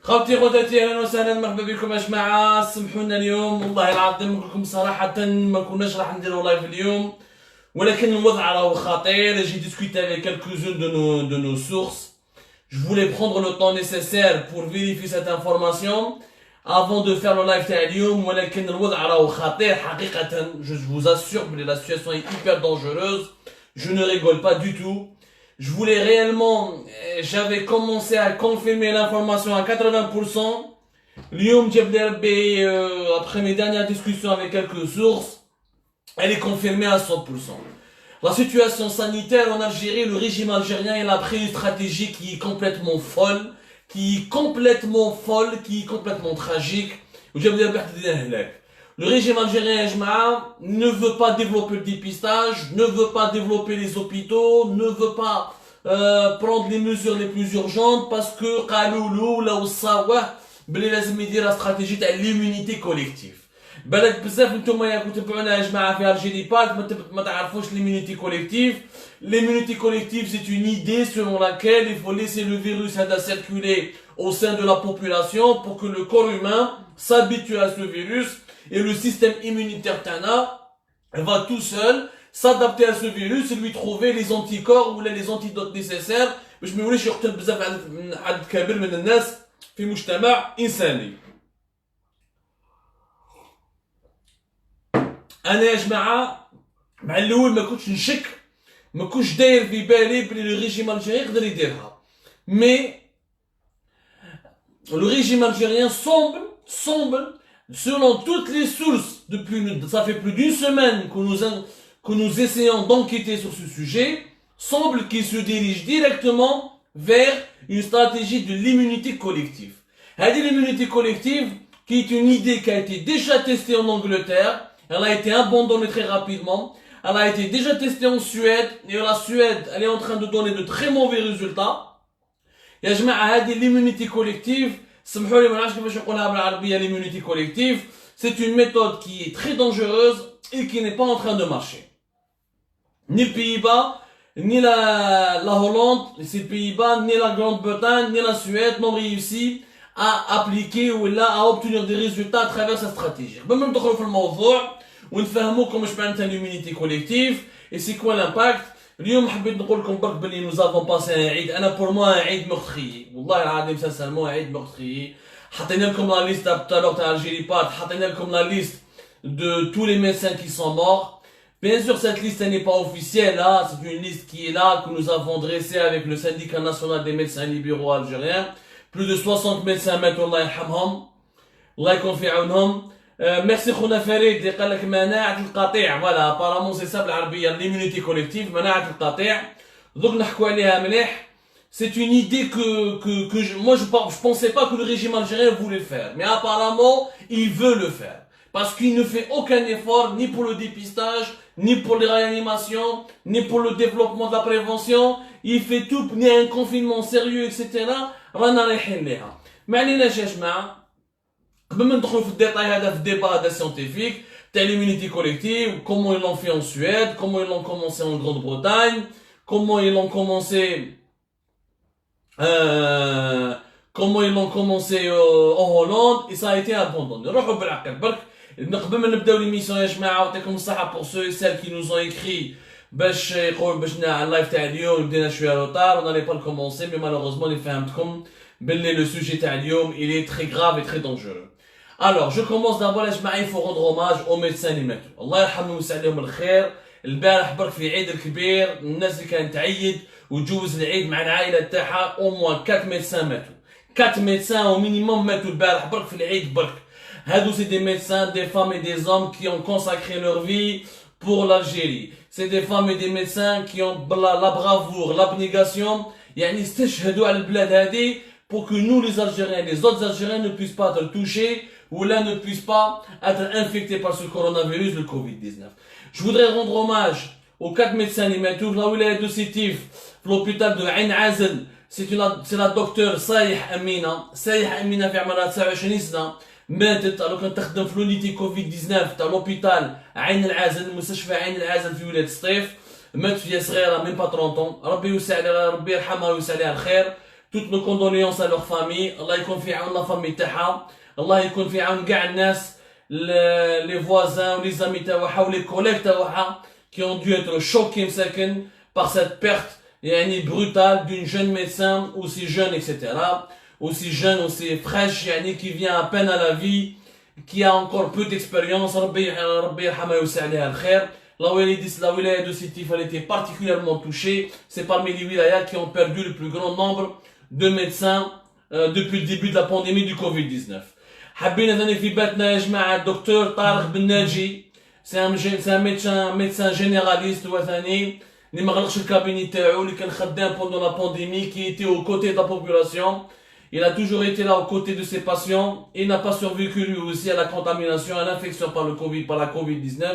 خوتي غداتي اهلا وسهلا مرحبا بكم يا جماعه. سمحوا لنا اليوم والله العظيم نقول لكم صراحه ما كناش راح نديروا لايف اليوم، ولكن الوضع راهو خطير. J'ai discuté avec quelques-unes de nos sources. Je voulais prendre le temps nécessaire pour vérifier cette information avant de faire le live تاع اليوم، ولكن الوضع راهو خطير حقيقه. Je vous assure que la situation est hyper dangereuse. Je ne rigole pas du tout. Je voulais réellement, j'avais commencé à confirmer l'information à 80%. L'Yom Djebderbe, après mes dernières discussions avec quelques sources, elle est confirmée à 100%. La situation sanitaire en Algérie, le régime algérien, il a pris une stratégie qui est complètement folle, qui est complètement tragique. Le régime algérien ne veut pas développer le dépistage, ne veut pas développer les hôpitaux, ne veut pas prendre les mesures les plus urgentes parce que la stratégie de l'immunité collective. بالك بزاف نتوما يا كتبعونا يا جماعه في Algérie Park ما تعرفوش l'immunité collective. L'immunité collective, c'est une idée selon laquelle il faut laisser le virus à circuler au sein de la population pour que le corps humain s'habitue à ce virus et le système immunitaire Tana va tout seul s'adapter à ce virus et lui trouver les anticorps ou les antidotes nécessaires باش ما يوليش يقتل بزاف عدد كبير من الناس في مجتمع إنساني. انا يا جماعه مع الاول ما كنتش نشك، ما كنتش داير في بالي بلي لو ريجيم الجيريان يقدر يديرها، مي le régime algérien semble, selon toutes les sources, ça fait plus d'une semaine que nous essayons d'enquêter sur ce sujet, semble qu'il se dirige directement vers une stratégie de l'immunité collective. L'immunité collective, qui est une idée qui a été déjà testée en Angleterre, elle a été abandonnée très rapidement, elle a été déjà testée en Suède, et la Suède, elle est en train de donner de très mauvais résultats. يا جماعة هذه l'immunité collective، سمحوا لي ما نعرفش كيفاش نقولها بالعربية. l'immunité collective, c'est une méthode qui est très dangereuse et qui n'est pas en train de marcher. Ni les Pays-Bas, ni la Hollande, ni les Pays-Bas, ni la Grande-Bretagne, ni la Suède n'ont réussi à appliquer ou là à obtenir des résultats à travers sa stratégie. قبل ندخلوا في الموضوع ونفهموا كم اش معناتها l'immunité collective et c'est quoi l'impact. اليوم حبيت نقول لكم برك بلي nous avons passé un عيد. انا pour moi un عيد meurtrier، والله العظيم sincèrement un عيد meurtrier. حطينا لكم la liste tout à l'heure تاع Algérie Park، حطينا لكم la liste de tous les médecins qui sont morts. Bien sûr cette liste n'est pas officielle, hein, c'est une liste qui est là, que nous avons dressée avec le syndicat national des médecins libéraux algériens. Plus de 60 médecins ماتوا الله يرحمهم الله يكون في عونهم. ميرسي خونا فريد اللي قال لك مناعة القطيع. فوالا ابارامون سي سا بالعربية ليمونيتي كوليكتيف، مناعة القطيع. دوك نحكوا عليها مليح. C'est une idée moi je pensais pas que le régime algérien voulait le faire, mais apparemment il veut le faire parce qu'il ne fait aucun effort ni pour le dépistage, ni pour les réanimations, ni pour le développement de la prévention. Il fait tout, ni un confinement sérieux, etc. رانا رايحين ليها. ما عليناش يا جماعه قبل ما ندخلوا في الديتاي هذا في الديبا هذا سيانتيفيك تاع l'immunité collective, comment ils l'ont fait en Suède, comment ils l'ont commencé en Grande-Bretagne, comment ils l'ont commencé en Hollande, et ça a été abandonné. روحوا بالعقل برك قبل ما نبداو ليميسيون يا جماعه. يعطيكم الصحه pour ceux et celles qui nous ont écrit باش يقول باش على اللايف تاع اليوم بدينا شويه روطار. on n'allait pas le commencer mais malheureusement اللي فهمتكم باللي le sujet تاع اليوم il est très grave et très dangereux. Alors je commence d'abord يا جماعه. il faut rendre hommage aux médecins اللي ماتوا، الله يرحمهم ويوسع عليهم الخير. البارح برك في عيد الكبير الناس اللي كانت تعيد وتجوز العيد مع العائله تاعها au moins 4 médecins ماتوا، 4 médecins au minimum ماتوا البارح برك في العيد برك. هادو c'est des médecins, des femmes et des hommes qui ont consacré leur vie pour l'Algérie. C'est des femmes et des médecins qui ont la bravoure, l'abnégation, يعني استشهدوا على البلاد هذه pour que nous les Algériens, les autres Algériens ne puissent pas être touchés ou là ne puissent pas être infectés par ce coronavirus, le Covid-19. Je voudrais rendre hommage aux 4 médecins اللي ماتوا في الولاية de Sétif, في l'hôpital de عين عازل. c'est la docteure صايح أمينة في عمرها 29 سنة. ماتت alors كانت تخدم في لونيتي كوفيد 19 تاع لوبيتال عين العازل، مستشفى عين العازل في ولاية سطيف. ماتت وهي صغيرة من با 30 ans. ربي يوسع عليها، ربي يرحمها ويوسع عليها الخير. toutes nos condoléances à leur famille. Allah يكون في عون la famille تاعها. الله يكون في عون كاع الناس les voisins ou les amis تاعها ou les collègues تاعها qui ont dû être choqués مساكن par cette perte يعني brutale d'une jeune médecin aussi jeune etc. aussi jeune aussi fraîche يعني qui vient à peine à la vie qui a encore peu d'expérience. ربي يرحمها ويوسع عليها الخير. La wilaya de Sétif, elle était particulièrement touchée. C'est parmi les wilayas qui ont perdu le plus grand nombre de médecins depuis le début de la pandémie du Covid-19. حابين ثاني في باتنا يا جماعة الدكتور طارق بن ناجي. C'est un médecin généraliste وثاني اللي ما غلقش الكابيني تاعو اللي كان خدام pendant la pandémie, qui était aux côtés de la population. Il a toujours été là aux côtés de ses patients. Il n'a pas survécu lui aussi à la contamination, à l'infection par la Covid-19.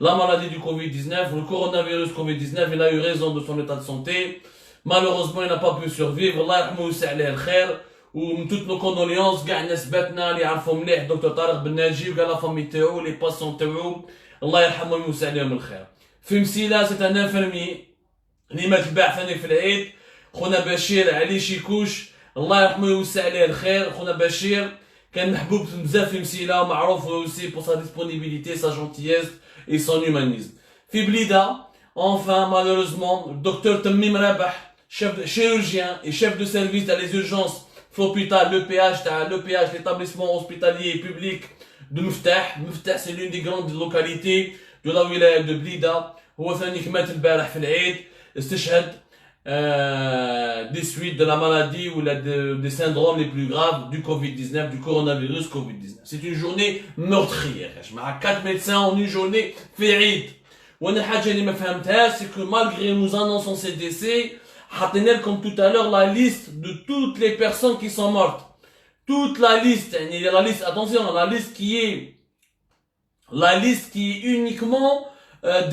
La maladie du Covid-19, le coronavirus Covid-19, il a eu raison de son état de santé. Malheureusement, il n'a pas pu survivre. Allah يرحمه ويوسع عليه الخير. ومن toutes nos condoléances كاع الناس باتنا اللي يعرفوا مليح دكتور طارق بن ناجي وكاع لا فامي تاعو لي باسيون تاعو. الله يرحمهم ويوسع عليهم الخير. في مسيلة سي ان انفيرمي اللي مات البارح ثاني في العيد. خونا بشير علي شيكوش الله يرحمه ويوسع عليه الخير. خونا بشير كان محبوب بزاف في مسيلة ومعروف aussi pour sa disponibilité, sa gentillesse et son humanisme. في بليدة, enfin malheureusement, le docteur Tammim Rabah, chirurgien et chef de service dans les urgences في l'hôpital, l'EPH, l'établissement hospitalier public de Miftah. Miftah, c'est l'une des grandes localités de la wilaya de Blida. هو ثاني مات البارح في العيد, استشهد des suites de la maladie ou des syndromes les plus graves du Covid-19, du coronavirus Covid-19. C'est une journée meurtrière. Je mets 4 médecins en une journée fait. C'est que malgré nous annonçons ces décès, comme tout à l'heure la liste de toutes les personnes qui sont mortes. Toute la liste, attention, la liste qui est uniquement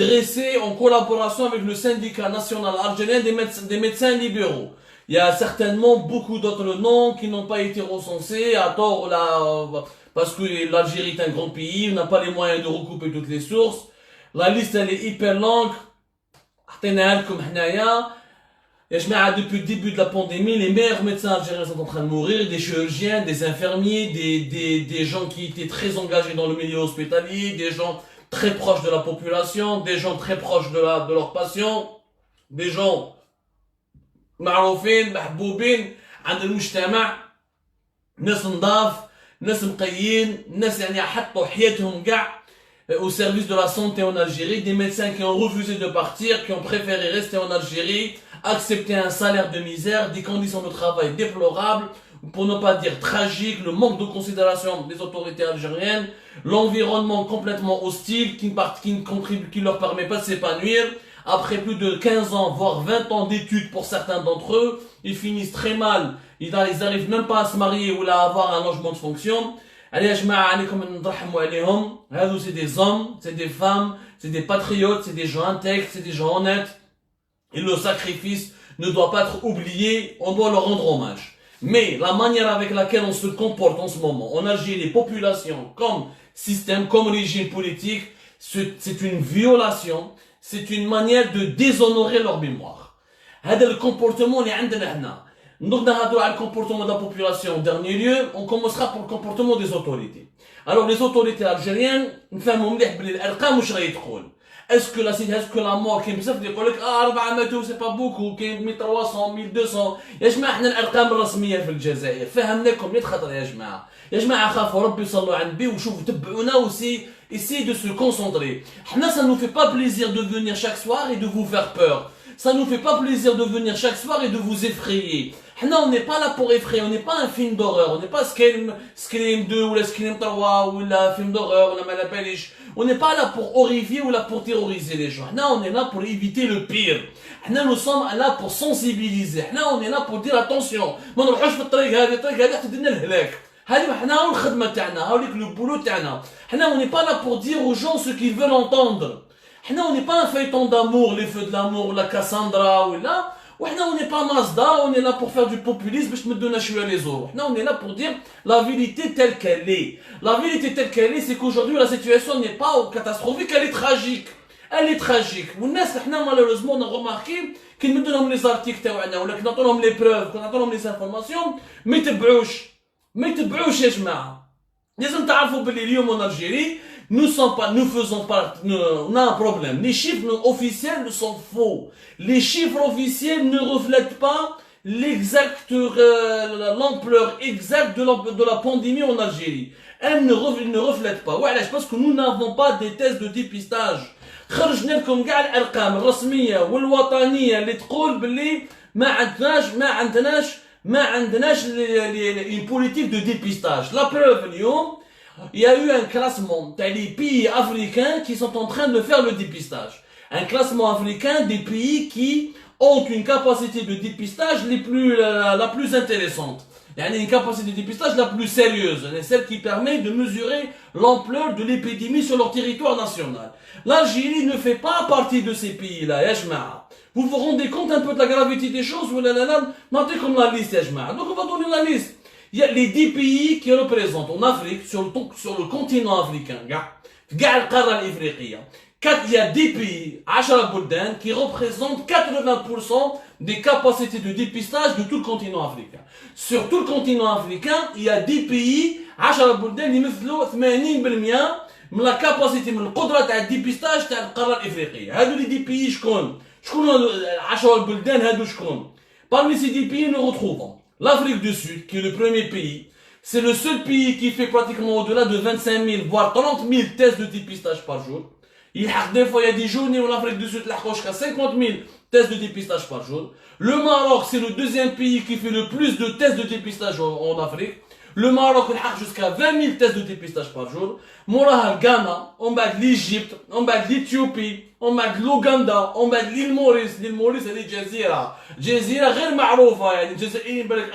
dressé en collaboration avec le syndicat national algérien des médecins libéraux. Il y a certainement beaucoup d'autres noms qui n'ont pas été recensés à tort là, parce que l'Algérie est un grand pays, on n'a pas les moyens de recouper toutes les sources. La liste elle est hyper longue. Depuis le début de la pandémie, les meilleurs médecins algériens sont en train de mourir, des chirurgiens, des infirmiers, des gens qui étaient très engagés dans le milieu hospitalier, des gens très proches de la population, des gens très proches de leurs patients, des gens معروفين محبوبين عند المجتمع, ناس نضاف, ناس مقيين, ناس يعني حطوا حياتهم كاع au service de la santé en Algérie, des médecins qui ont refusé de partir, qui ont préféré rester en Algérie, accepter un salaire de misère, des conditions de travail déplorables, pour ne pas dire tragiques, le manque de considération des autorités algériennes, l'environnement complètement hostile qui leur permet pas de s'épanouir. Après plus de 15 ans, voire 20 ans d'études pour certains d'entre eux, ils finissent très mal, ils arrivent même pas à se marier ou à avoir un logement de fonction. Allez, c'est des hommes, c'est des femmes, c'est des patriotes, c'est des gens intègres, c'est des gens honnêtes. Et le sacrifice ne doit pas être oublié, on doit leur rendre hommage. Mais la manière avec laquelle on se comporte en ce moment, on agit les populations comme système, comme régime politique, c'est une violation, c'est une manière de déshonorer leur mémoire. هذا le comportement اللي عندنا هنا. Donc نهضروا على le comportement de la population en dernier lieu, on commencera pour le comportement des autorités. Alors les autorités algériennes, نفهموا مليح بلي الارقام واش راهي تقول. Est-ce que la mort كاين بزاف اللي يقول لك 4 ماتوا سي با بوكو, كاين 1300 1200. يا جماعه احنا الارقام الرسميه في الجزائر فهمناكم 100 خطره يا جماعه خافوا ربي صلوا على النبي وشوفوا تبعونا aussi essayez de se concentrer. احنا ça nous fait pas plaisir de venir chaque soir et de vous faire peur. Ça nous fait pas plaisir de venir chaque soir et de vous effrayer. On n'est pas là pour effrayer, on n'est pas un film d'horreur, on n'est pas Scream 2 ou la Scream 3 ou la film d'horreur ou la Malapelish. On n'est pas là pour horrifier ou là pour terroriser les gens. On est là pour éviter le pire. Nous sommes là pour sensibiliser. On est là pour dire attention. ما نروحوش في الطريق هذه, الطريق هذه تدينا الهلاك. هذه حنا هو الخدمة تاعنا, هاوليك لو بولو تاعنا. On n'est pas là pour dire aux gens ce qu'ils veulent entendre. On n'est pas un feuilleton d'amour, les feux de l'amour, la Cassandra ou là. On n'est pas Mazda, on est là pour faire du populisme, je me donne à chouer les autres. On est là pour dire la vérité telle qu'elle est. La vérité telle qu'elle est, c'est qu'aujourd'hui la situation n'est pas catastrophique, elle est tragique. Elle est tragique. Malheureusement, on a remarqué كي نمدوا لهم لي زارتيك تاعنا ولا كي نعطوا لهم لي بروف كي نعطوا لهم لي انفورماسيون ما يتبعوش يا جماعه. لازم تعرفوا باللي اليوم en Algérie nous faisons pas, on a un problème. Les chiffres officiels sont faux. Les chiffres officiels ne reflètent pas l'ampleur exacte de la pandémie en Algérie. Elle ne reflète pas. Ouais, parce que nous n'avons pas des tests de dépistage. خرجنا لكم كاع الارقام الرسميه والوطنيه اللي تقول باللي ما عندناش une politique de dépistage. La preuve اليوم il y a eu un classement des pays africains qui sont en train de faire le dépistage. Un classement africain des pays qui ont une capacité de dépistage la plus intéressante. Il y a une capacité de dépistage la plus sérieuse, celle qui permet de mesurer l'ampleur de l'épidémie sur leur territoire national. L'Algérie ne fait pas partie de ces pays-là, ya jma'a. Vous vous rendez compte un peu de la gravité des choses ou notez comme la liste, ya jma'a. Donc on va donner la liste. Il y a les 10 pays qui représentent en Afrique, sur le continent africain, il y a 10 pays, 10 بلدان, qui représentent 80% des capacités de dépistage de tout le continent africain. Sur tout le continent africain, il y a 10 pays, 10 بلدان يمثلوا 80% من la capacité من القدرة تاع الديبيستاج تاع القارة الإفريقية. هادو لي 10 pays شكون 10 البلدان هادو شكون. Parmi ces 10 pays, nous retrouvons l'Afrique du Sud, qui est le premier pays. C'est le seul pays qui fait pratiquement au-delà de 25 000, voire 30 000 tests de dépistage par jour. Des fois, il y a des journées où l'Afrique du Sud a 50 000 tests de dépistage par jour. Le Maroc, c'est le deuxième pays qui fait le plus de tests de dépistage en Afrique. Le Maroc a jusqu'à 20 000 tests de dépistage par jour. Mouraha, le Ghana, on bat l'Égypte, on bat l'Éthiopie, on bat l'Ouganda, on bat l'île Maurice. L'île Maurice, elle est جزيرة. جزيرة غير معروفة يعني الجزائريين بالك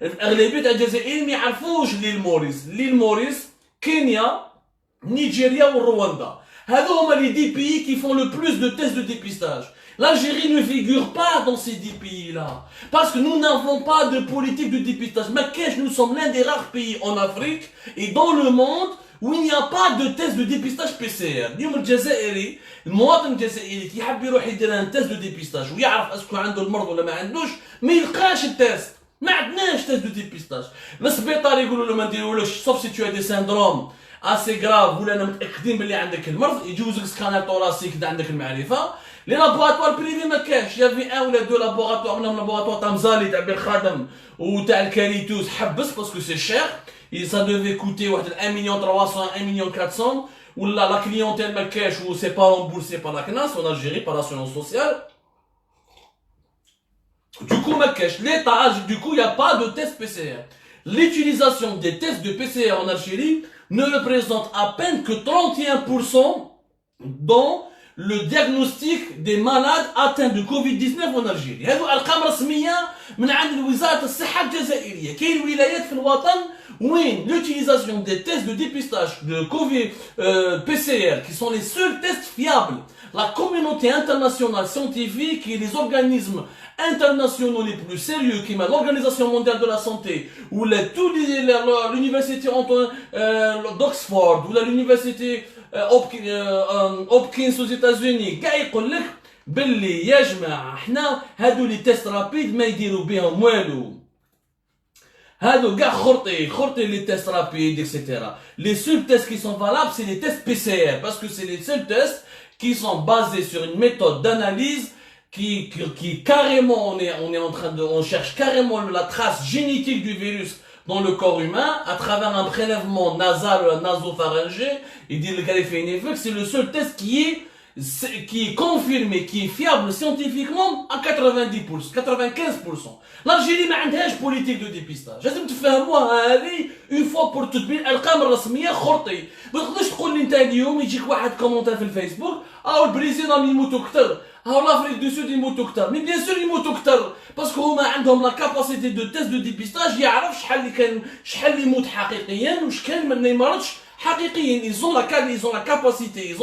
أغلبية الجزائريين ما يعرفوش l'île Maurice. L'île Maurice, Kenya, Nigeria ou Rwanda. هذو هما les 10 pays qui font le plus de tests de dépistage. L'Algérie ne figure pas dans ces 10 pays-là. Parce que nous n'avons pas de politique de dépistage. Mais nous sommes l'un des rares pays en Afrique et dans le monde où il n'y a pas de test de dépistage PCR. اليوم الجزائري المواطن الجزائري كي يحب يروح يدير ان تيست دو ديبيستاج ويعرف اسكو عنده المرض ولا ما عندوش ما يلقاش التيست. ما عندناش تيست دو ديبيستاج. السبيطار يقولوا له ما نديرولوش سوف سي تو دي سيندروم اسي غراف ولا انا متاكدين باللي عندك المرض يجوزك سكانر طوراسيك اذا عندك المعرفه. لي لابوغاتوار بريفي ما كاش يافي ان ولا دو لابوغاتوار منهم لابوغاتوار تاع مزالي تاع بالخادم وتاع الكاريتوس حبس باسكو سي شير. Ça devait coûter 1 million 300, 1 million 400. Ou la clientèle ma cash ou c'est pas remboursé par la CNAS en Algérie, par l'assurance sociale. Du coup, ma cash, l'État, du coup, il n'y a pas de test PCR. L'utilisation des tests de PCR en Algérie ne représente à peine que 31% dans le diagnostic des malades atteints de Covid-19 en Algérie. هذو أرقام رسمية من عند وزارة الصحة الجزائرية. كاين ولايات في الوطن وين l'utilisation des tests de dépistage de Covid PCR qui sont les seuls tests fiables. La communauté internationale scientifique et les organismes internationaux les plus sérieux qui mettent l'Organisation mondiale de la santé ou l'université d'Oxford ou l'université Hopkins aux États-Unis كاع يقول لك باللي يا جماعه احنا هادو لي تيست رابيد ما يديروا بهم والو. هادو كاع خرطي les tests rapides etc. Les seuls tests qui sont valables c'est les tests PCR parce que c'est les seuls tests qui sont basés sur une méthode d'analyse qui carrément on cherche carrément la trace génétique du virus dans le corps humain à travers un prélèvement nasal nasopharyngé et dit le c'est le seul test qui est confirmé, qui est fiable scientifiquement à 90%, 95%. L'Algérie ما عندهاش politique de dépistage. لازم تفهموها هذه une fois pour toutes الارقام الرسميه خرطي. ما تقدرش تقول لي انت اليوم يجيك واحد كومونتير في الفيسبوك البريزيدون يموتوا كثر l'Afrique du Sud يموتوا كثر. Mais bien sûr يموتوا كثر باسكو هما عندهم la capacité de test de dépistage يعرف شحال اللي يموت حقيقيا وشكان ما يمرضش حقيقيا. Ils ont la capacité,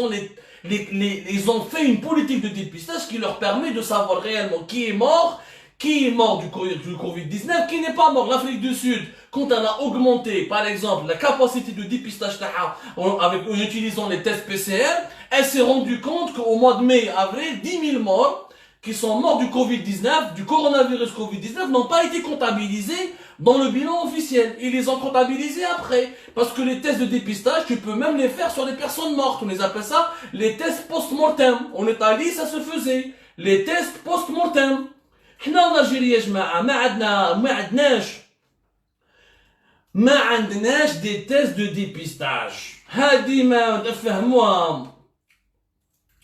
ils ont fait une politique de dépistage qui leur permet de savoir réellement qui est mort du Covid-19, qui n'est pas mort. L'Afrique du Sud, quand elle a augmenté, par exemple, la capacité de dépistage en utilisant les tests PCR, elle s'est rendue compte qu'au mois de mai, avril, 10 000 morts qui sont morts du Covid-19, du coronavirus Covid-19, n'ont pas été comptabilisés dans le bilan officiel. Ils les ont comptabilisés après. Parce que les tests de dépistage, tu peux même les faire sur les personnes mortes. On les appelle ça les tests post-mortem. En Italie, ça se faisait. Les tests post-mortem. حنا en Algérie يا جماعة ما عندناش دي تيست دو ديبيستاج. هادي ما تفهموها،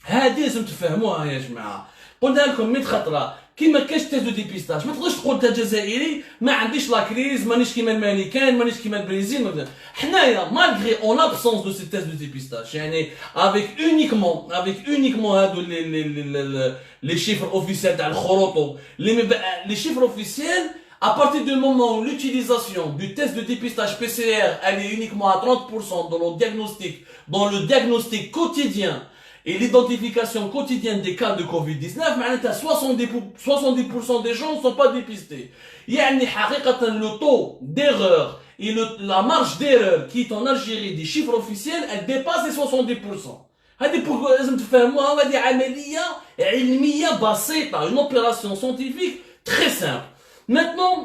هادي لازم تفهموها يا جماعة. قلنا لكم 100 خطرة كي ما كاش تيست دو ديبيستاج. ما تقدرش تقول انت جزائري ما عنديش لا كريز، مانيش كيما المانيكان، مانيش كيما البرازيل. حنايا مالغري اون ابسونس دو سي تيست دو ديبيستاج، يعني افيك اونيكمون هادو لي شيفر اوفيسيال تاع الخروطو، لي شيفر اوفيسيال. À partir du moment où l'utilisation du test de dépistage PCR elle est uniquement à 30% dans le diagnostic quotidien et l'identification quotidienne des cas de Covid-19, 70% des gens ne sont pas dépistés. يعني حقيقة le taux d'erreur et la marge d'erreur qui est en Algérie des chiffres officiels, elle dépasse les 70%. هذه لازم تفهموها، هذه عملية علمية بسيطة، une opération scientifique très simple. Maintenant,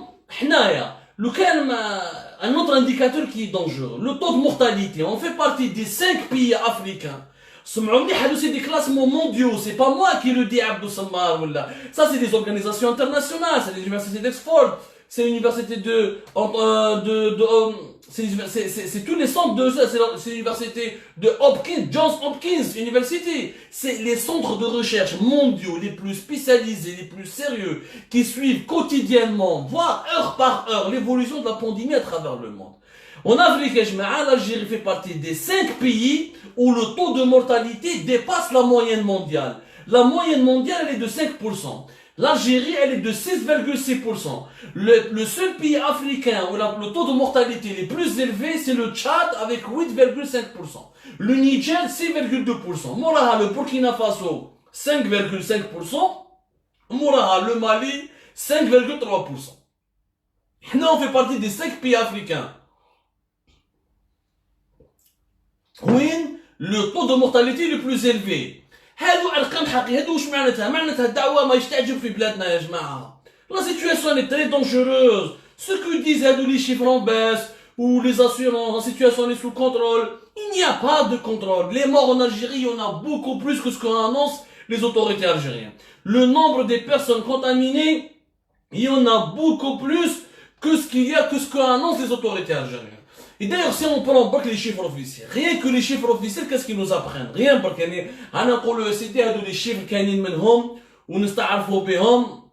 un autre indicateur qui est dangereux, le taux de mortalité. On fait partie des 5 pays africains. C'est des classements mondiaux, c'est pas moi qui le dis, Abdou Sammar. Ça, c'est des organisations internationales, c'est l'université d'Oxford, c'est l'université c'est tous les centres c'est l'université de Hopkins, Johns Hopkins University. C'est les centres de recherche mondiaux les plus spécialisés, les plus sérieux, qui suivent quotidiennement, voire heure par heure, l'évolution de la pandémie à travers le monde. En Afrique, l'Algérie fait partie des 5 pays où le taux de mortalité dépasse la moyenne mondiale. La moyenne mondiale, elle est de 5%. L'Algérie, elle est de 6,6%. Le seul pays africain où le taux de mortalité est le plus élevé, c'est le Tchad avec 8,5%. Le Niger, 6,2%. Mouraha, le Burkina Faso, 5,5%. Mouraha, le Mali, 5,3%. Nous, on fait partie des 5 pays africains. Oui, le taux de mortalité est le plus élevé. هادو ارقام حقيقيه. هادو واش معناتها الدعوه ما يستعجب في بلادنا يا جماعه. La situation est très dangereuse. Ce que disent هادو les chiffres en baisse ou les assurances, la situation est sous contrôle. Il n'y a pas de contrôle. Les morts en Algérie, il y en a beaucoup plus que ce qu'en annoncent les autorités algériennes. Le nombre des personnes contaminées, il y en a beaucoup plus que ce qu'annoncent les autorités algériennes. Et d'ailleurs, si on prend pas que les chiffres officiels, rien que les chiffres officiels, qu'est-ce qu'ils nous apprennent? Rien, parce que أنا نقولوا سيدي هادو les chiffres كاينين منهم ونستعرفوا بهم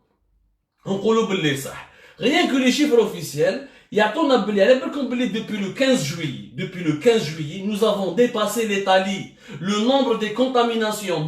نقولوا باللي صح. Rien que les chiffres officiels, يعطونا باللي على بالكم باللي depuis le 15 juillet, nous avons dépassé l'Italie. Le nombre des contaminations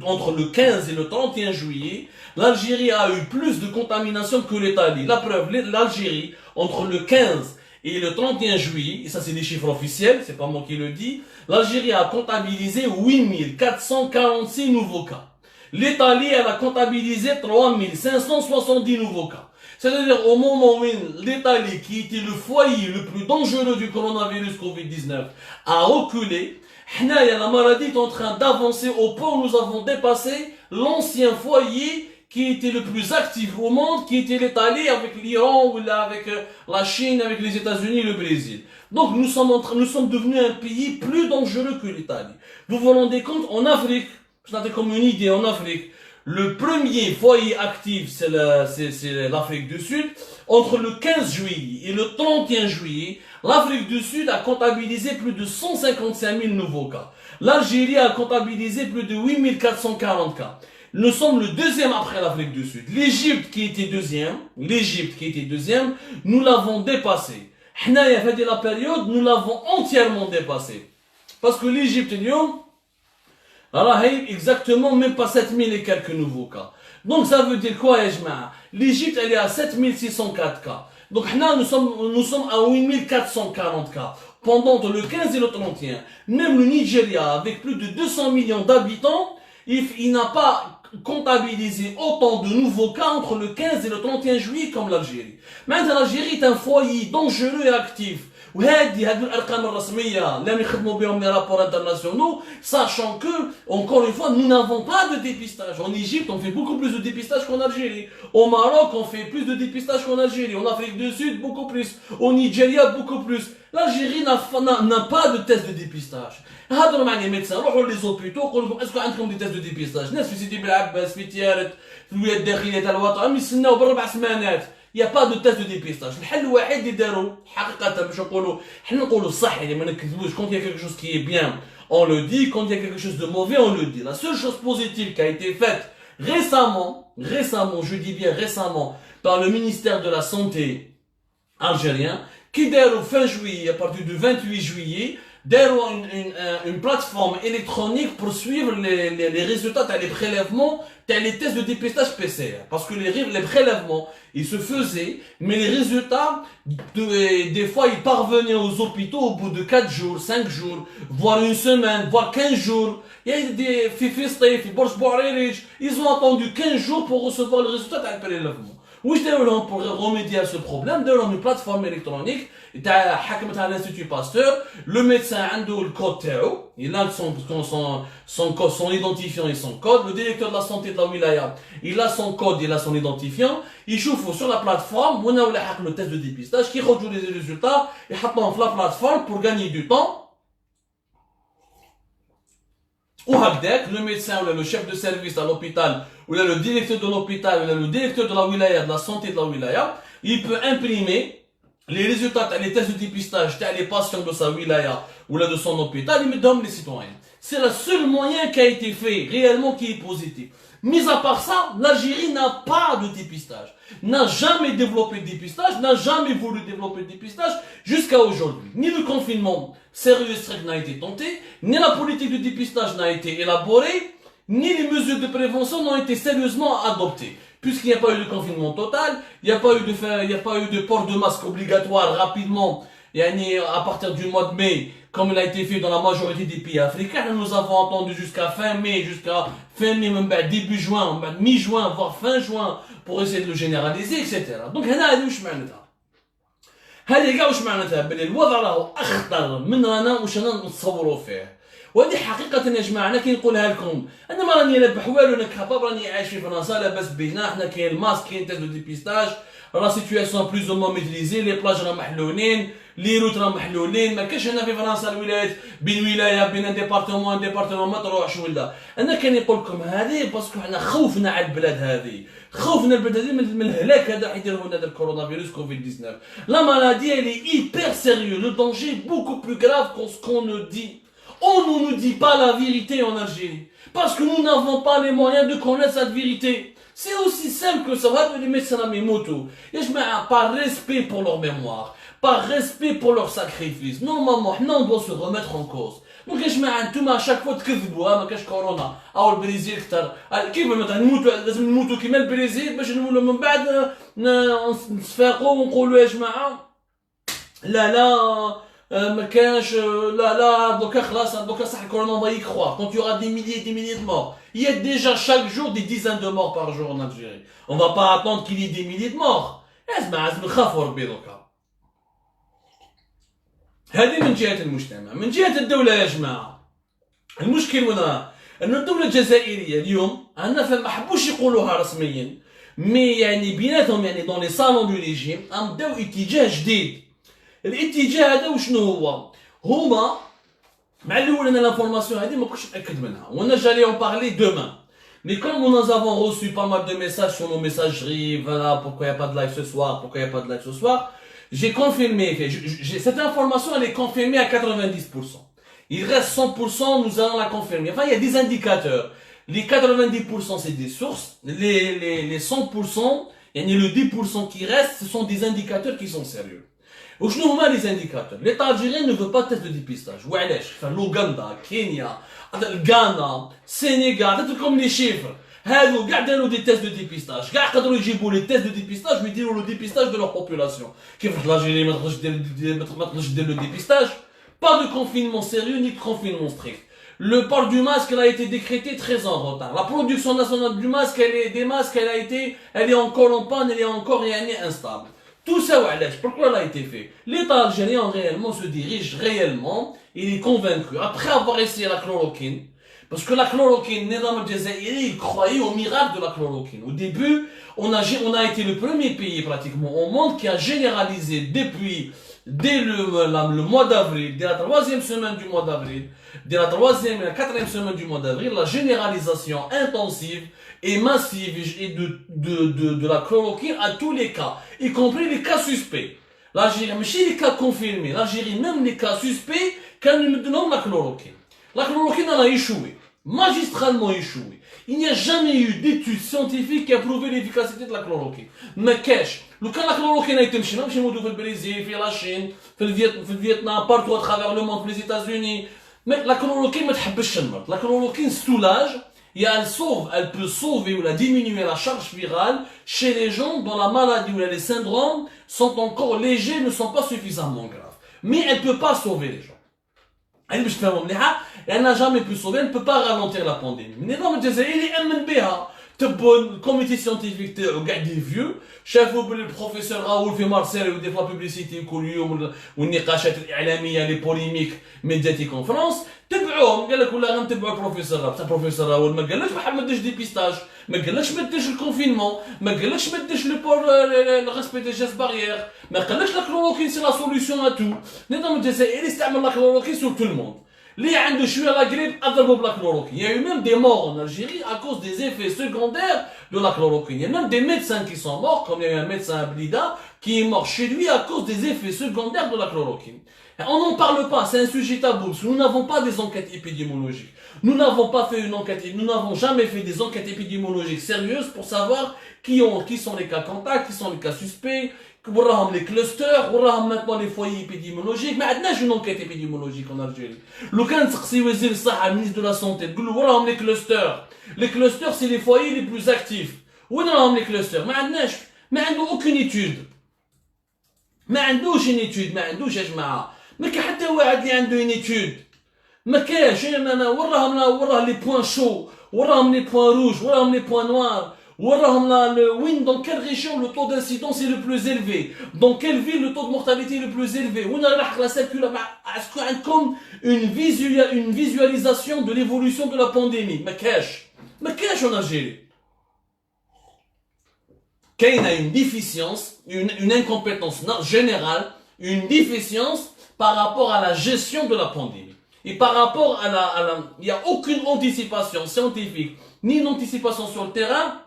entre le 15 et le 31 juillet, l'Algérie a eu plus de contaminations que l'Italie. La preuve, l'Algérie, entre le 15 et le 31 juillet, et ça c'est des chiffres officiels, c'est pas moi qui le dis, l'Algérie a comptabilisé 8446 nouveaux cas. L'Italie, elle a comptabilisé 3570 nouveaux cas. C'est-à-dire au moment où l'Italie, qui était le foyer le plus dangereux du coronavirus Covid-19, a reculé, la maladie est en train d'avancer au point où nous avons dépassé l'ancien foyer qui était le plus actif au monde, qui était l'Italie avec l'Iran, ou avec la Chine, avec les États-Unis, le Brésil. Donc nous sommes devenus un pays plus dangereux que l'Italie. Vous vous rendez compte, en Afrique, je n'ai comme une idée, en Afrique, le premier foyer actif, c'est l'Afrique du Sud. Entre le 15 juillet et le 31 juillet, l'Afrique du Sud a comptabilisé plus de 155 000 nouveaux cas. L'Algérie a comptabilisé plus de 8440 cas. Nous sommes le deuxième après l'Afrique du Sud. L'Égypte qui était deuxième, nous l'avons dépassé. Hnaya fait de la période, nous l'avons entièrement dépassé. Parce que l'Égypte, exactement même pas 7000 et quelques nouveaux cas. Donc ça veut dire quoi, Ejma? L'Égypte, elle est à 7604 cas. Donc nous sommes à 8440 cas. Pendant le 15 et le 31. Même le Nigeria, avec plus de 200 millions d'habitants, il n'a pas comptabilisé autant de nouveaux cas entre le 15 et le 31 juillet comme l'Algérie. Maintenant, l'Algérie est un foyer dangereux et actif, هادو الارقام الرسميه لم يخدموا بهم les rapports internationaux, sachant que encore une fois nous n'avons pas de dépistage. En Égypte on fait beaucoup plus de dépistage qu'en Algérie, au Maroc on fait plus de dépistage qu'en Algérie, en Afrique du Sud beaucoup plus, au Nigeria beaucoup plus. L'Algérie n'a pas de test de dépistage. هضروا مع les médecins, روحوا les hôpitaux قولوا لهم اسكو عندكم دي تيست دو ديبيستاج. ناس في سيدي بلعباس في تيارت في الولايات الداخليه تاع الوطن يستناو بالربع سمانات. Il n'y a pas de test de dépistage. الحل الوحيد اللي داروا حقيقة باش نقولوا حنا نقولوا الصح يعني ما نكذبوش quand il y a quelque chose qui est bien on le dit, quand il y a quelque chose de mauvais on le dit. La seule chose positive qui a été faite récemment, je dis bien récemment, par le ministère de la Santé algérien, qui dárوا fin juillet, à partir du 28 juillet, dárوا une plateforme électronique pour suivre les résultats des prélèvements, les tests de dépistage PCR. Parce que les prélèvements, ils se faisaient, mais les résultats, des fois, ils parvenaient aux hôpitaux au bout de 4 jours, 5 jours, voire une semaine, voire 15 jours. Il y a des ils ont attendu 15 jours pour recevoir le résultat des prélèvements. Oui, pour remédier à ce problème, dans une plateforme électronique, l'Institut Pasteur, le médecin a le code TAO, il a son identifiant et son code, le directeur de la santé de la wilaya, il a son code, il a son identifiant, il chauffe sur la plateforme, on a le test de dépistage, qui rejoue les résultats, et on la plateforme pour gagner du temps. Ou le médecin ou le chef de service à l'hôpital, ou le directeur de l'hôpital, ou le directeur de la wilaya, de la santé de la wilaya, il peut imprimer les résultats, les tests de dépistage, les patients de sa wilaya ou de son hôpital, il me donne les citoyens. C'est le seul moyen qui a été fait, réellement qui est positif. Mis à part ça, l'Algérie n'a pas de dépistage, n'a jamais développé de dépistage, n'a jamais voulu développer de dépistage jusqu'à aujourd'hui. Ni le confinement sérieux et strict n'a été tenté, ni la politique de dépistage n'a été élaborée, ni les mesures de prévention n'ont été sérieusement adoptées. Puisqu'il n'y a pas eu de confinement total, il n'y a pas eu de port de masque obligatoire rapidement, à partir du mois de mai, comme il a été fait dans la majorité des pays africains. Nous avons attendu jusqu'à fin mai, même début juin, mi-juin, voire fin juin, pour essayer de le généraliser, etc. Donc, هذا واش معناتها؟ هذه كاع واش معناتها؟ بلي الوضع راهو اخطر من رانا واش رانا نتصوروا فيه. وهذه حقيقة يا جماعة أنا كي نقولها لكم أنا ما راني لا بحوال ولا كاباب راني عايش في فرنسا لاباس بينا حنا كاين الماسك كاين تيست دو ديبيستاج لا سيتوياسيون بلوز او مون ميتريزي لي بلاج راه محلولين لي روت راه محلولين ما كاينش هنا في فرنسا الولايات بين ولاية بين ديبارتمون ما تروحش ولا أنا كان نقول لكم هذه باسكو حنا خوفنا على البلاد هذه خوفنا البلاد هذه من الهلاك هذا راح يديروا لنا هذا الكورونا فيروس كوفيد 19 لا مالادي elle est hyper sérieux le danger est beaucoup plus grave que ce qu'on nous dit. On ne nous dit pas la vérité en Algérie. Parce que nous n'avons pas les moyens de connaître cette vérité. C'est aussi simple que ça. Les médecins à mes motos. Par respect pour leur mémoire. Par respect pour leur sacrifice. Normalement, on doit se remettre en cause. Donc, à chaque fois que vous ما كاش كورونا او البرازيل كثر كيف مثلا نموتوا لازم نموتوا كيما البرازيل باش نولوا من بعد نتفاقوا ونقولوا يا جماعه لا ما كانش لا دوكا خلاص دوكا صح الكورونا on va y croire quand il y aura des milliers de morts. Il y a déjà chaque jour des dizaines de morts par jour en Algérie. On va pas attendre qu'il y ait des milliers de morts. اسمع لازم نخافوا ربي دوكا. هذه من جهة المجتمع. من جهة الدولة يا جماعة المشكل وين راه؟ أن الدولة الجزائرية اليوم عندنا ما حبوش يقولوها رسميا مي يعني بيناتهم يعني دون لي صالون دو ريجيم بداو اتجاه جديد. الاتجاه هذا وشنو هو؟ هما مع الاول انا لافورماسيون هذه ما كنتش متاكد منها وانا جالي اون بارلي دومان mais comme nous avons reçu pas mal de messages sur nos messageries voilà pourquoi il n'y a pas de live ce soir pourquoi il n'y a pas de live ce soir j'ai confirmé cette information elle est confirmée à 90%. Il reste 100%, nous allons la confirmer. Enfin il y a des indicateurs. Les 90% c'est des sources, les 100% et le 10% qui reste ce sont des indicateurs qui sont sérieux. وشنو هما لي زانديكاتور؟ ليطا الجيريان نو فو با تيست دو ديبيستاج وعلاش؟ فلوغندا، كينيا، غانا، السنغال عطيتلكم لي شيفر هادو كاع داروا دي تيست دو ديبيستاج كاع قدروا يجيبوا لي تيست دو ديبيستاج ويديروا لو ديبيستاج دو لور بوبولاسيون كيف الجيريان ما تقدرش دير لو ديبيستاج pas de confinement sérieux ni de confinement strict. Le port du masque elle a été décrété très en retard. La production nationale du masque elle est encore en panne, elle est encore instable. Tout ça, pourquoi ça a été fait? L'État algérien réellement se dirige réellement, il est convaincu, après avoir essayé la chloroquine, parce que la chloroquine, il croyait au miracle de la chloroquine. Au début, on a été le premier pays pratiquement au monde qui a généralisé dès le mois d'avril, dès la troisième semaine du mois d'avril, dès la troisième et la quatrième semaine du mois d'avril, la généralisation intensive et massive de la chloroquine à tous les cas, y compris les cas suspects. L'Algérie, mais chez les cas confirmés, l'Algérie, même les cas suspects, quand nous donnons la chloroquine. La chloroquine, elle a échoué. Magistralement échoué. Il n'y a jamais eu d'études scientifiques qui a prouvé l'efficacité de la chloroquine. Mais cache, le cas de la chloroquine a été chez nous, au Brésil, la Chine, le Vietnam, partout à travers le monde, les États-Unis. Mais la chloroquine, la chloroquine soulage, et elle peut sauver ou la diminuer la charge virale chez les gens dont la maladie ou les syndromes sont encore légers, ne sont pas suffisamment graves. Mais elle ne peut pas sauver les gens. Elle n'a jamais pu sauver, elle ne peut pas ralentir la pandémie. Mais non, il est MNBA. Le comité scientifique des vieux, chef le professeur Raoul fait Marcel ou des fois publicité ou les polémiques médiatiques en France. تبعوهم قال لك ولا غنتبعوا البروفيسور راول ما قالكش ما ديرش ديبيستاج ما قالكش ما ديرش الكونفينمون ما قالكش ما ديرش لو ريسبي دي جيست بارير ما قالكش لا كلوروكين سي لا سوليسيون ا تو النظام الجزائري استعمل لا كلوروكين sur tout le monde اللي عنده شويه لا غريب اضربوا بلا كلوروكين. Il y a eu même des morts en Algérie à cause des effets secondaires de la chloroquine. Il y a même des médecins qui sont morts, comme il y a eu un médecin à Blida qui est mort chez lui à cause des effets secondaires de la chloroquine. On n'en parle pas, c'est un sujet tabou. Nous n'avons pas des enquêtes épidémiologiques. Nous n'avons pas fait une enquête, nous n'avons jamais fait des enquêtes épidémiologiques sérieuses pour savoir qui sont les cas contacts, qui sont les cas suspects, les clusters, maintenant les foyers épidémiologiques. Mais on a une enquête épidémiologique en Algérie. Le cas de ministre de la Santé, les clusters. Les clusters, c'est les foyers les plus actifs. Où sont les clusters? Mais on n'a aucune étude. ما عندوش une étude, ما عندوش يا جماعه ما كاين حتى واحد اللي عنده une étude ما كاينش. انا وراهم لي بوين شو وراهم لي بوين روج وراهم لي بوين نوار وراهم وين dans quelle région le taux d'incidence est le plus élevé, dans quelle ville le taux de mortalité est le plus élevé, وين راح la circulation. Est-ce que عندكم une visualisation de l'évolution de la pandémie? ما كاينش en Algérie. Qu'il a une déficience, une incompétence générale, une déficience par rapport à la gestion de la pandémie. Et par rapport il n'y a aucune anticipation scientifique, ni une anticipation sur le terrain,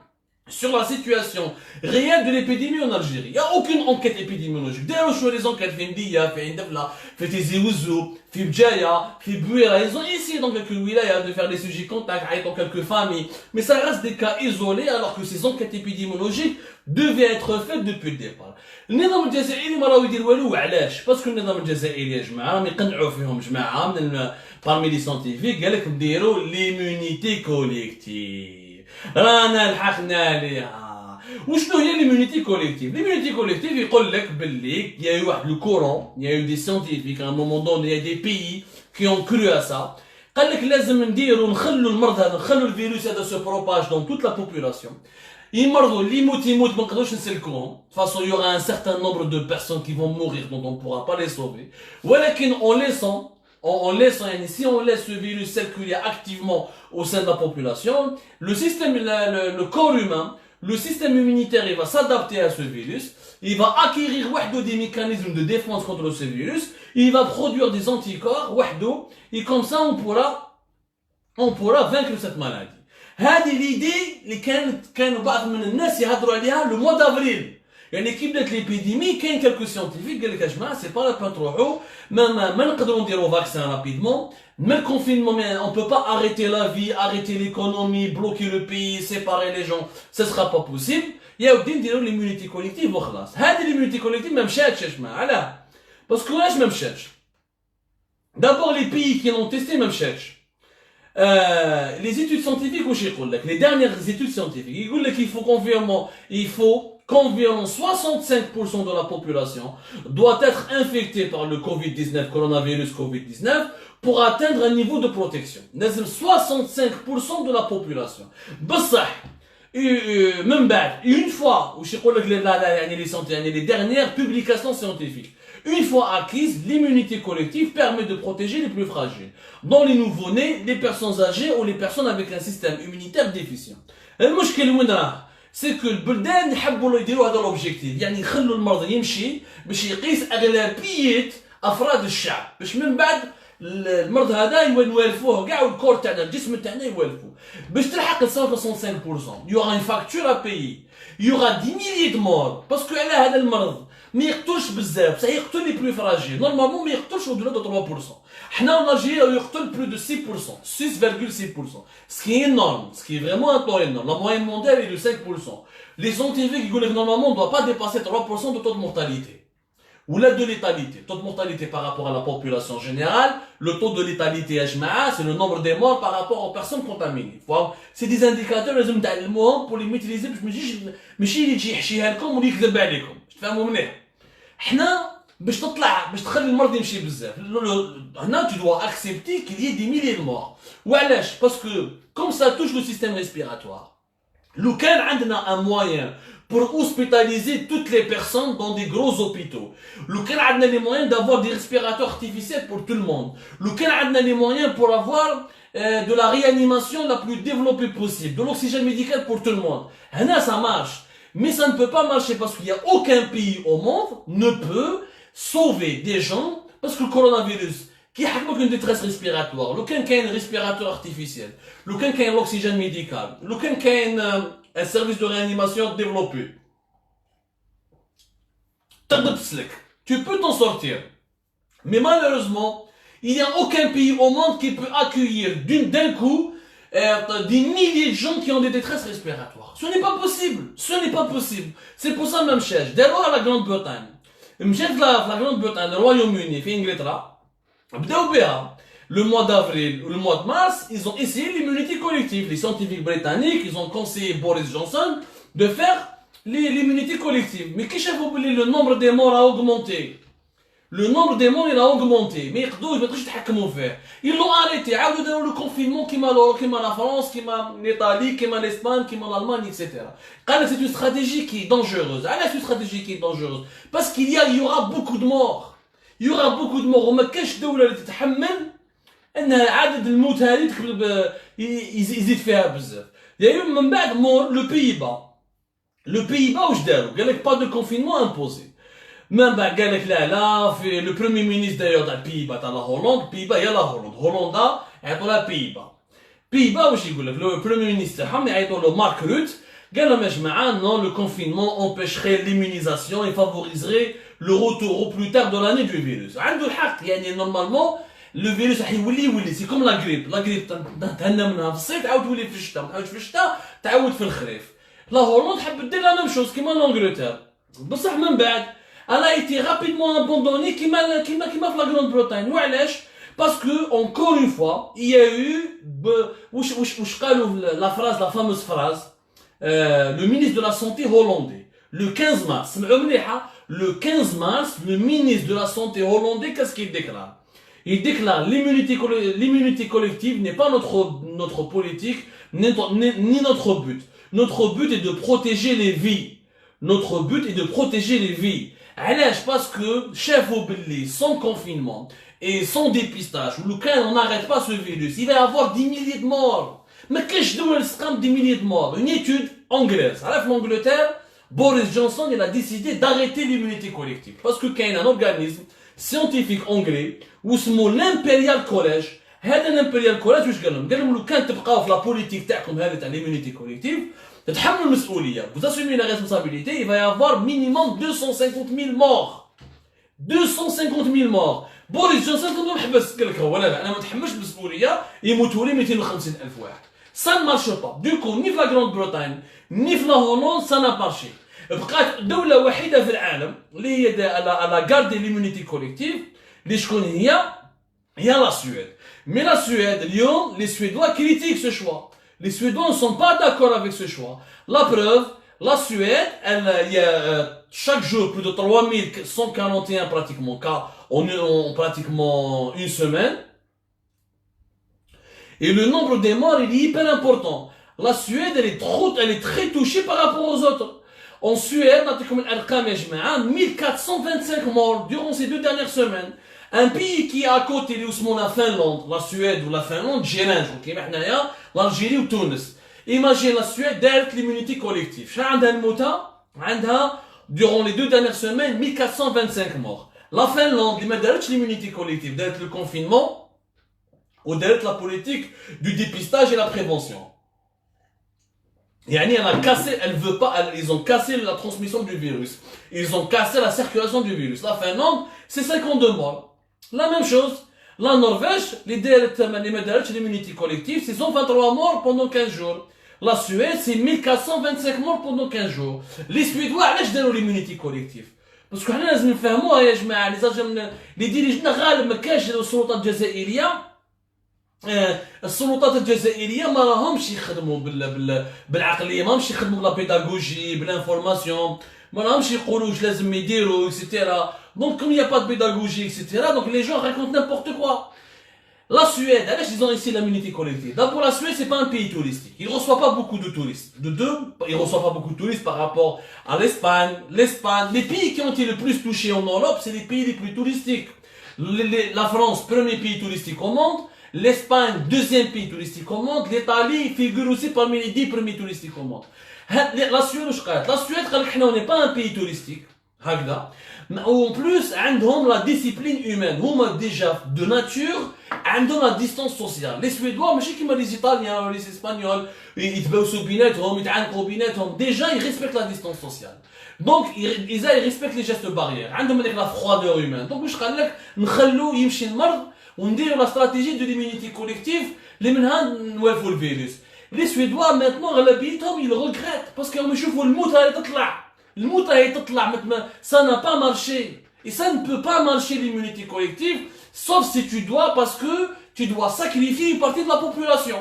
sur la situation réelle de l'épidémie en Algérie. Il n'y a aucune enquête épidémiologique. D'ailleurs, je vois les enquêtes, fait Mdia, fait Indebla, fait Tizi Ouzou, fait Bdjaya, fait Bouira. Ils ont essayé dans quelques wilayas de faire des sujets contacts dans quelques familles. Mais ça reste des cas isolés alors que ces enquêtes épidémiologiques devaient être faites depuis le départ. النظام الجزائري ما راهو يدير والو علاش؟ باسكو النظام الجزائري يا جماعه راهم يقنعوا فيهم جماعه من parmi les scientifiques قال لك نديروا l'immunité collective. رانا لحقنا ليها. وشنو هي l'immunité collective؟ l'immunité collective يقول لك باللي il y a eu واحد le courant, il y a eu des scientifiques à un moment donné, il y a des pays qui ont cru à ça. قال لك لازم نديروا نخلوا المرض هذا نخلوا الفيروس هذا se propage dans toute la population. يمرضوا اللي يموت ما نقدروش نسلكوهم. De toute façon, il y aura un certain nombre de personnes qui vont mourir dont on ne pourra pas les sauver. ولكن si on laisse ce virus circuler activement au sein de la population, le corps humain, le système immunitaire, il va s'adapter à ce virus, il va acquérir des mécanismes de défense contre ce virus, il va produire des anticorps, et comme ça on pourra vaincre cette maladie. هذه l'idée اللي كانوا بعض من الناس يهضروا عليها le mois d'avril. يعني كي بدات ليبيديمي كاين كالكو سيانتيفيك قال لك يا جماعه سي با لا بان تروحوا ما نقدروا نديروا فاكسان رابيدمون ما الكونفينمون on peut pas arrêter la vie, arrêter l'économie, bloquer le pays, séparer les gens, ça sera pas possible. يا ودي نديروا l'immunité collective وخلاص. هذه l'immunité collective ما مشاتش يا جماعه. علاه؟ باسكو علاش ما مشاتش؟ d'abord les pays qui l'ont testé ما مشاتش. Les études scientifiques, les dernières études scientifiques, ils disent qu'il faut qu'environ 65% de la population doit être infectée par le Covid-19, coronavirus Covid-19, pour atteindre un niveau de protection. 65% de la population. même une fois, ou je les dernières publications scientifiques, une fois acquise, l'immunité collective permet de protéger les plus fragiles, dont les nouveau-nés, les personnes âgées ou les personnes avec un système immunitaire déficient. المشكل وين راه؟ سي كو البلدان يحبوا يديروا هذا الاوبجيكتيف، يعني يخلوا المرض يمشي باش يقيس اغلبيه افراد الشعب، باش من بعد المرض هذا يوالفوه كاع والكور تاعنا الجسم تاعنا يوالفوه باش تلحق ل 165%. يوغا ان فاكتور ا بايي، يوغا دي ميليي دو مور، باسكو على هذا المرض ما يقتلش بزاف، بصح يقتل لي بلو فراجيل، نورمالمون ما يقتلش au-delà de 3%. حنا en Algérie يقتل plus de 6%, 6,6%, ce qui est énorme, ce qui est vraiment un taux énorme. La moyenne mondiale est de 5%. Les scientifiques disent que normalement on ne doit pas dépasser 3% de taux de mortalité. Ou là de létalité. Taux de mortalité par rapport à la population générale, le taux de létalité HMA, c'est le nombre des morts par rapport aux personnes contaminées. C'est des indicateurs pour les maîtriser, باش ما يجيش يجي يحشيها لكم ويكذب عليكم. تفهموا منيح؟ حنا باش تطلع باش تخلي المرض يمشي بزاف، هنا tu dois accepter qu'il y ait des milliers de morts. وعلاش؟ باسكو comme ça touche le système respiratoire. لو كان عندنا un moyen pour hospitaliser toutes les personnes dans des gros hôpitaux. لو كان عندنا les moyens d'avoir des respirateurs artificiels pour tout le monde. لو كان عندنا les moyens pour avoir de la réanimation la plus développée possible, de l'oxygène médical pour tout le monde. هنا ça marche. Mais ça ne peut pas marcher parce qu'il n'y a aucun pays au monde ne peut sauver des gens parce que le coronavirus qui a une détresse respiratoire, le qui a un respirateur artificiel, le qui a l'oxygène médical, le qui a un service de réanimation développé. Tu peux t'en sortir. Mais malheureusement, il n'y a aucun pays au monde qui peut accueillir d'un coup des milliers de gens qui ont des détresses respiratoires. Ce n'est pas possible. Ce n'est pas possible. C'est pour ça même chose. D'abord à la Grande-Bretagne. La Grande-Bretagne, le Royaume-Uni, Inglaterra, le mois d'avril ou le mois de mars, ils ont essayé l'immunité collective. Les scientifiques britanniques, ils ont conseillé Boris Johnson de faire l'immunité collective. Mais qu'est-ce que vous voulez, le nombre des morts a augmenté. Le nombre des morts il a augmenté, mais ils l'ont arrêté. Le confinement qui m'a la France, qui m'a l'Italie, qui m'a l'Espagne, qui m'a l'Allemagne, etc. C'est une stratégie qui est dangereuse. C'est une stratégie qui est dangereuse parce qu'il y aura beaucoup de morts. Il y aura beaucoup de morts. وما كاش دولة اللي تتحمل ان عدد الموت هذه يزيد فيها بزاف. يعني من بعد مور لو بيبا واش داروا؟ قال لك با دو كونفينمون امبوزي. من بعد قال لك لا في لو بروميي مينيستر دايوغ تاع البيبا تاع لا هولندا، بيبا هي لا هولندا عيطوا لها بيبا واش يقول لك؟ لو بروميي مينيستر تاعهم يعيطوا له مارك روت، قال لهم يا جماعه نو لو كونفينمون امبيشري ليمونيزاسيون اي فافوريزري le retour au plus tard de l'année du virus. عنده الحق، يعني normalement le virus راح يولي سي كوم لا غريب تهنا منها في الصيف تعاود تولي في الشتاء، ما تعاودش في الشتاء تعاود في الخريف. لا هولندا حبت دير لا ميم شوز كيما لانجلتير، بصح من بعد انا ايتي رابيدمون ابوندوني كيما في لا غراند بريطانيا. وعلاش؟ باسكو encore une fois il y a eu واش قالوا لا فراز لا فاموس فراز le ministre de la santé hollandais le 15 mars. سمعوا مليحه. Le 15 mars, le ministre de la Santé hollandais, qu'est-ce qu'il déclare? Il déclare l'immunité collective n'est pas notre politique, ni notre but. Notre but est de protéger les vies. Notre but est de protéger les vies. Parce que, chef Obelli, sans confinement et sans dépistage, lequel on n'arrête pas ce virus, il va y avoir 10 milliers de morts. Mais qu'est-ce que 10 milliers de morts? Une étude anglaise. Alors, l'Angleterre, Boris Johnson il a décidé d'arrêter l'immunité collective parce que qu'il y a un organisme scientifique anglais où c'est l'Imperial College. هذا l'Imperial College واش قال لهم لو كان تبقاو في لا بوليتيك تاعكم هذه تاع l'immunité collective تتحملوا المسؤوليه. Vous assumez la responsabilité, il va y avoir minimum 250 000 morts. 250 000 morts. بوريس جونسون قال لهم حبس، قال لك هو لا انا ما نتحملش المسؤوليه يموتوا لي 250 ألف واحد. Ça ne marche pas. Du coup, ni la Grande-Bretagne, ni la Hollande, ça n'a pas marché. بقات دولة وحيدة في العالم اللي هي على garder l'immunité collective اللي شكون هي la Suède. Mais la Suède, اليوم les Suédois critiquent ce choix. Les Suédois ne sont pas d'accord avec ce choix. La preuve, la Suède, il y a chaque jour plus de 3141 pratiquement cas en pratiquement une semaine. Et le nombre des morts il est hyper important. La Suède, elle est très touchée par rapport aux autres. En Suède, 1425 morts durant ces 2 dernières semaines. Un pays qui est à côté, la Finlande, la Suède ou la Finlande, l'Algérie ou Tunis. Imagine la Suède d'être l'immunité collective. Durant les 2 dernières semaines, 1425 morts. La Finlande, l'immunité collective, d'être le confinement ou d'être la politique du dépistage et la prévention. Yani ils ont cassé la transmission du virus. Ils ont cassé la circulation du virus. La Finlande, c'est 52 morts. La même chose. La Norvège, l'immunité collective, c'est 123 morts pendant 15 jours. La Suède, c'est 1425 morts pendant 15 jours. Les Suédois, علاش داروا l'immunité collective؟ parce que حنا لازم نفهموها يا جماعه les dirigeants غالب ما كاش السلطات الجزائريه السلطات الجزائريه ما راهمش يخدموا بالعقليه ما راهمش يخدموا بلا بيداغوجي بالانفورماسيون ما راهمش يقولوا واش لازم يديروا اكسيتيرا donc comme il y a pas de pédagogie etc donc les gens racontent n'importe quoi. La Suède, ils ont ici l'immunité collective. D'abord, la Suède, c'est pas un pays touristique. Il reçoit pas beaucoup de touristes. De deux, il reçoit pas beaucoup de touristes par rapport à l'Espagne. Les pays qui ont été le plus touchés en Europe, c'est les pays les plus touristiques. La France, premier pays touristique au monde. L'Espagne, deuxième pays touristique au monde. L'Italie figure aussi parmi les 10 premiers touristiques au monde. La Suède, on n'est pas un pays touristique. En plus, عندهم la discipline humaine. هما déjà de nature عندهم la distance sociale. Les Suédois ماشي كيما les Italiens ou les Espagnols يتباوسوا بيناتهم يتعانقوا بيناتهم. Déjà ils respectent la distance sociale. Donc ils respectent les gestes barrières. عندهم هذيك la froideur humaine. Donc واش قال لك نخلو يمشي المرض ونديروا la stratégie de l'immunité collective اللي منها نوالفوا الفيروس. Les Suédois maintenant غالبيتهم ils regrettent parce qu'ils يشوفوا الموت هاي تطلع. Ça n'a pas marché. Et ça ne peut pas marcher l'immunité collective, sauf si tu dois, parce que tu dois sacrifier une partie de la population.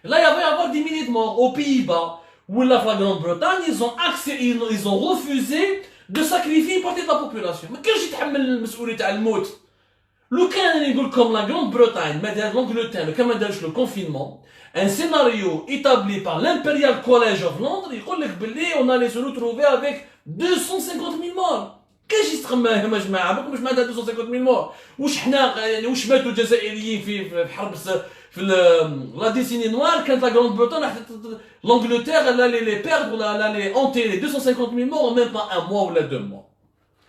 Là, il va y avoir des milliers de morts. Aux Pays-Bas, ou la Grande-Bretagne, ils ont refusé de sacrifier une partie de la population. Mais qu'est-ce que tu responsabilité à la mort? Le cas, comme la Grande-Bretagne, l'Angleterre, le confinement, un scénario établi par l'Imperial College of Londres, il dit qu'on allait se retrouver avec 250 000 morts. كاش يستخدم يا جماعه ماكم مش معناتها 250 000 مور واش حنا يعني واش ماتوا الجزائريين في حرب في لا ديسيني نوار كانت لا غراند بريطانيا l'Angleterre elle allait les perdre elle allait hanter les 250 000 morts en même pas un mois ولا 2 mois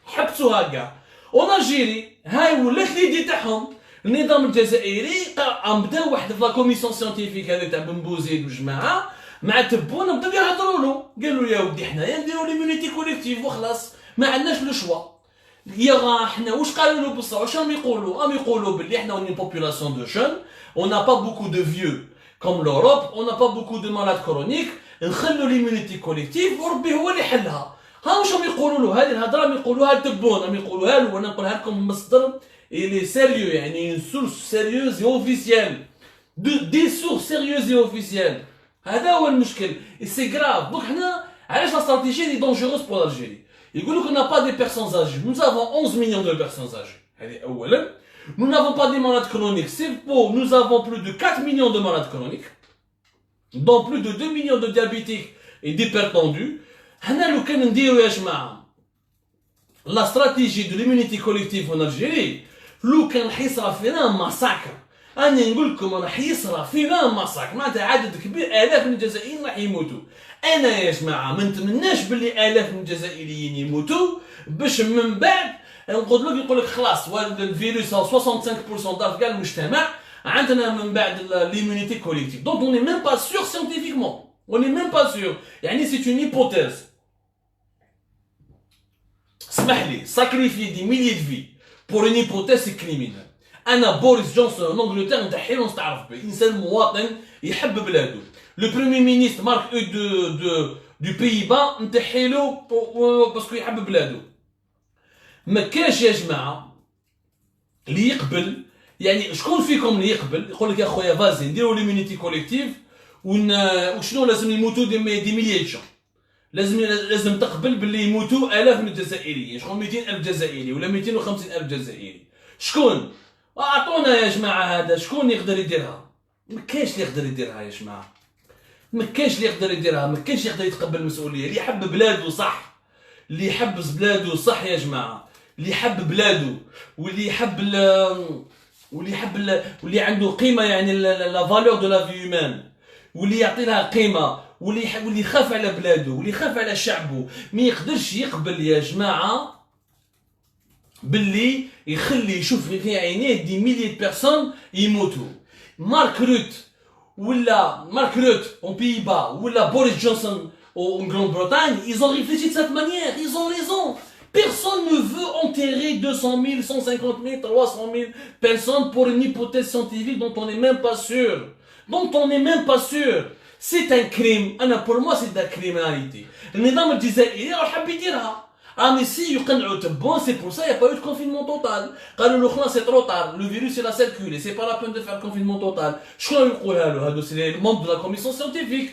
حبسوها كاع en Algérie هاي ولات ليدي تاعهم النظام الجزائري عم بداو واحد في لا كوميسيون سيانتيفيك هذا تاع بن بوزيد وجماعه مع تبون بداو يهضروا له قالوا يا ودي حنايا نديروا ليمونيتي كوليكتيف وخلاص ما عندناش لو شوا يا حنا واش قالوا له بصح واش راهم يقولوا باللي حنا اون بوبولاسيون دو جون on n'a pas beaucoup de vieux comme l'Europe on n'a pas beaucoup de malades chroniques نخلوا ليمونيتي كوليكتيف وربي هو اللي يحلها ها واش راهم يقولوا له هذه الهضره راهم يقولوها لتبون راهم يقولوها له وانا نقولها لكم مصدر il est sérieux يعني une source sérieuse et officielle des sources sérieuses et officielles هذا هو المشكل et c'est grave donc حنا علاش لا استراتيجيه دي dangereuse pour l'Algérie يقولوا qu'on n'a pas des personnes âgées nous avons 11 millions de personnes âgées هذه اولا nous n'avons pas des malades chroniques c'est faux nous avons plus de 4 millions de malades chroniques dont plus de 2 millions de diabétiques et d'hypertendus حنا لو كان نديروا يا جماعه la stratégie de l'immunité collective en Algérie لو كان حيصرى فينا ماساكر انا نقول لكم راح يصرى فينا ماساكر معناتها عدد كبير الاف من الجزائريين راح يموتوا انا يا جماعه ما نتمناش باللي الاف من الجزائريين يموتوا باش من بعد نقول لك خلاص الفيروس 65% دار كاع المجتمع عندنا من بعد l'immunité collective donc on n'est même pas sûr scientifiquement on n'est même pas sûr يعني c'est une hypothèse اسمح لي sacrifier des milliers de vies pour une hypothèse c'est criminel انا بوريس جونسون en Angleterre نتحيلو نستعرف به انسان مواطن يحب بلاده le premier ministre Mark du Pays-Bas نتحيلو باسكو يحب بلاده ما كاش يا جماعه اللي يقبل يعني شكون فيكم اللي يقبل يقول لك يا خويا فازي نديروا ليمونيتي كوليكتيف وشنو لازم يموتوا دي مليار جون لازم تقبل باللي يموتوا الاف من الجزائريين شكون 200,000 جزائري ولا 250,000 جزائري شكون اعطونا يا جماعه هذا شكون يقدر يديرها ما كاينش اللي يقدر يديرها يا جماعه ما كاينش اللي يقدر يديرها، ما كاينش اللي يقدر يتقبل المسؤوليه. اللي يحب بلادو صح، اللي يحب بلادو صح يا جماعه، اللي يحب بلادو واللي يحب واللي عنده قيمه، يعني لا فالور دو لا في هيومان، واللي يعطي لها قيمه، واللي يخاف على بلادو واللي يخاف على شعبه، ما يقدرش يقبل يا جماعه باللي يخلي يشوف في عينيه دي ميليي دو بيرسون يموتوا. مارك روت en Pays-Bas ou Boris Johnson en Grande-Bretagne, ils ont réfléchi de cette manière, ils ont raison. Personne ne veut enterrer 200 000, 150 000, 300 000 personnes pour une hypothèse scientifique dont on n'est même pas sûr. C'est un crime. Pour moi, c'est de la criminalité. النظام الجزائري حاب يديرها. Mais si يقنعوا تبون, c'est pour ça il n'y a pas eu de confinement total. قالوا له خلاص c'est trop tard, le virus il a circulé, c'est pas la peine de faire confinement total. شكون يقولها له؟ هادو سي les membres de la commission scientifique.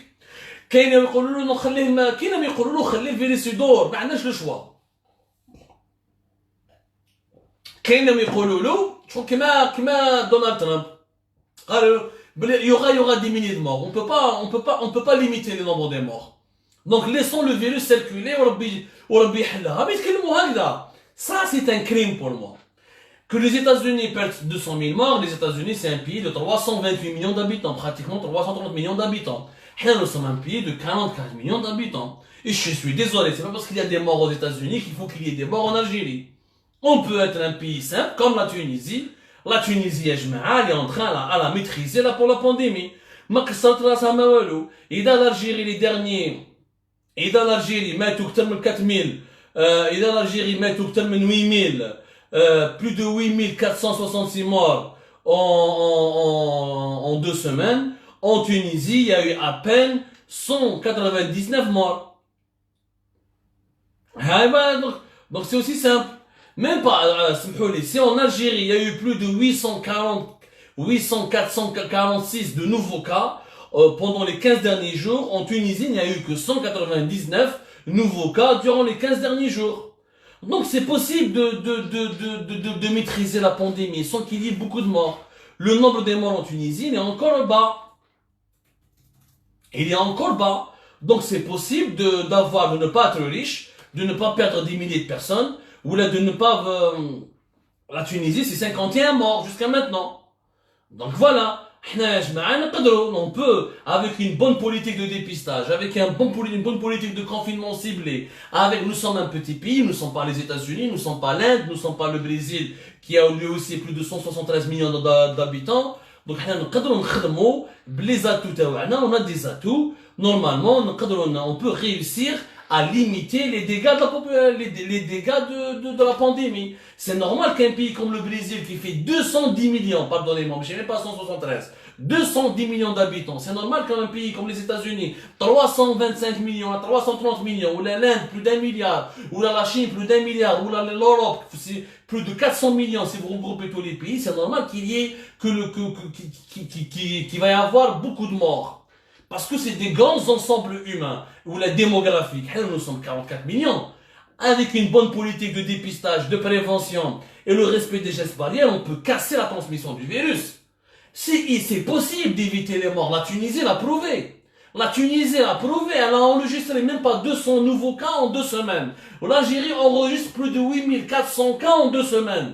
كاين يقولوا له نخليه، كاين يقولوا له خلي الفيروس يدور، ما عندناش لو شوا. كاين يقولوا له شكون كيما دونالد ترامب قالوا il y aura des milliers de morts. On peut pas limiter le nombre des morts. Donc laissons le virus circuler وربي يحلها. بيتكلموا هكذا. Ça c'est un crime pour moi. Que les États-Unis perdent 200 000 morts, les États-Unis c'est un pays de 328 millions d'habitants, pratiquement 330 millions d'habitants. Nous sommes un pays de 44 millions d'habitants. Et je suis désolé, c'est pas parce qu'il y a des morts aux États-Unis qu'il faut qu'il y ait des morts en Algérie. On peut être un pays simple comme la Tunisie. La Tunisie, elle est en train à la maîtriser là pour la pandémie. Et dans l'Algérie, les derniers, et dans l'Algérie, ماتوا أكثر من 4000, et dans l'Algérie, ماتوا أكثر من 8000, plus de 8466 morts en 2 semaines. En Tunisie, il y a eu à peine 199 morts. Donc c'est aussi simple. Même pas, si en Algérie, il y a eu plus de 446 de nouveaux cas, pendant les 15 derniers jours, en Tunisie, il n'y a eu que 199 nouveaux cas durant les 15 derniers jours. Donc c'est possible de maîtriser la pandémie sans qu'il y ait beaucoup de morts. Le nombre de morts en Tunisie, il est encore bas. Donc c'est possible de ne pas être riche, de ne pas perdre des milliers de personnes, ou là de ne pas... La Tunisie, c'est 51 morts jusqu'à maintenant. Donc voilà. On peut, avec une bonne politique de dépistage, avec une bonne politique de confinement ciblé, nous sommes un petit pays, nous ne sommes pas les États-Unis, nous ne sommes pas l'Inde, nous ne sommes pas le Brésil, qui a lui aussi plus de 173 millions d'habitants. Donc les atouts, on a des atouts. Normalement, on peut réussir à limiter les dégâts de la pandémie. C'est normal qu'un pays comme le Brésil, qui fait 210 millions, pardonnez-moi, mais je n'ai pas 173, 210 millions d'habitants, c'est normal qu'un pays comme les États-Unis, 325 millions à 330 millions, ou l'Inde, plus d'1 milliard, ou la Chine, plus d'1 milliard, ou l'Europe, plus de 400 millions, si vous regroupez tous les pays, c'est normal qu'il y ait, qu'il va y avoir beaucoup de morts. Parce que c'est des grands ensembles humains, ou la démographie, nous sommes 44 millions. Avec une bonne politique de dépistage, de prévention et le respect des gestes barrières, on peut casser la transmission du virus. C'est possible d'éviter les morts. La Tunisie l'a prouvé. Elle a enregistré même pas 200 nouveaux cas en 2 semaines. L'Algérie enregistre plus de 8400 cas en 2 semaines.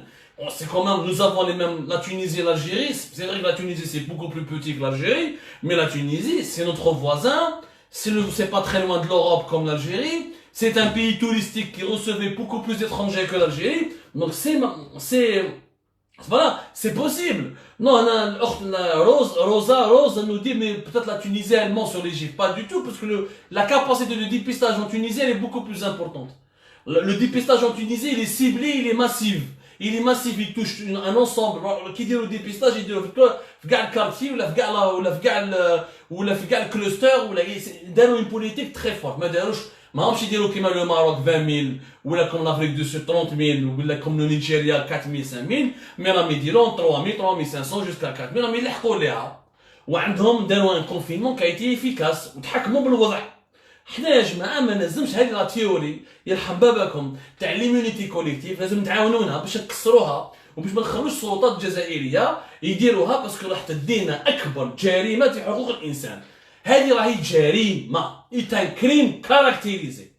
C'est quand même, nous avons les mêmes, la Tunisie et l'Algérie. C'est vrai que la Tunisie c'est beaucoup plus petit que l'Algérie, mais la Tunisie c'est notre voisin, c'est pas très loin de l'Europe comme l'Algérie, c'est un pays touristique qui recevait beaucoup plus d'étrangers que l'Algérie, donc voilà, c'est possible. Non, Rosa nous dit, mais peut-être la Tunisie elle ment sur l'Égypte. Pas du tout, parce que la capacité de dépistage en Tunisie elle est beaucoup plus importante. Le dépistage en Tunisie il est ciblé, il est massif. Il touche un ensemble. Qui dit le dépistage, il dit le quartier, ou le cluster, ou une politique très forte. Mais ils disent comme le Maroc 20 000, ou comme l'Afrique du Sud 30 000, ou comme le Nigeria 4 000, 5 000, mais ils disent 3 000, 3 500 jusqu'à 4 000, mais ils ont fait un confinement qui a été efficace, وتحكموا بالوضع. حنا يا جماعه ما نلزمش هذه لا تيوري يرحم باباكم تاع ليمونيتي كوليكتيف، لازم نتعاونونا باش نكسروها وباش ما نخلوش السلطات الجزائريه يديروها، باسكو راح تدينا اكبر جريمه في حقوق الانسان. هذه راهي جريمة. C'est un crime caractérisé.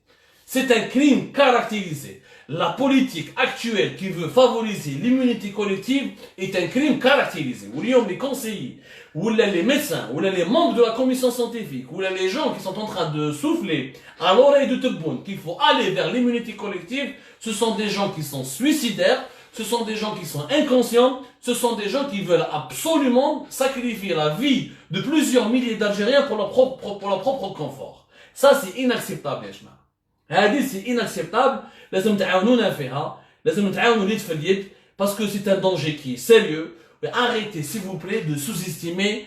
C'est un crime caractérisé. La politique actuelle qui veut favoriser l'immunité collective est un crime caractérisé. Ou les conseillers, ou les médecins, ou les membres de la commission scientifique, ou les gens qui sont en train de souffler à l'oreille de Tebboune qu'il faut aller vers l'immunité collective, ce sont des gens qui sont suicidaires, ce sont des gens qui sont inconscients, ce sont des gens qui veulent absolument sacrifier la vie de plusieurs milliers d'Algériens pour leur propre confort. Ça, c'est inacceptable, les gens. C'est inacceptable. لازم تعاونونا فيها. لازم نتعاونوا اليد في اليد parce que c'est un danger qui est sérieux. Arrêtez, s'il vous plaît, de sous-estimer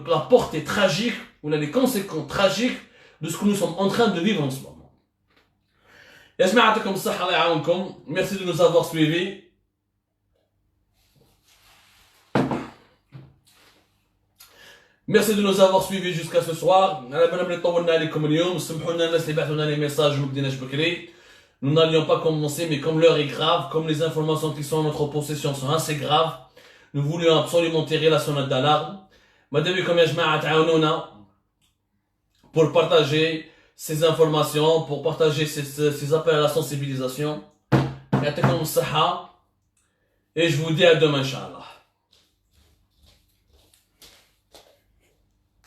la portée tragique ou les conséquences tragiques de ce que nous sommes en train de vivre en ce moment. يا جماعة يعطيكم الصحة الله يعاونكم. Merci de nous avoir suivis. Merci de nous avoir suivis jusqu'à ce soir. Nous n'allions pas commencer, mais comme l'heure est grave, comme les informations qui sont en notre possession sont assez graves, nous voulions absolument tirer la sonnette d'alarme. Pour partager ces informations, pour partager ces appels à la sensibilisation. Et je vous dis à demain, Inch'Allah.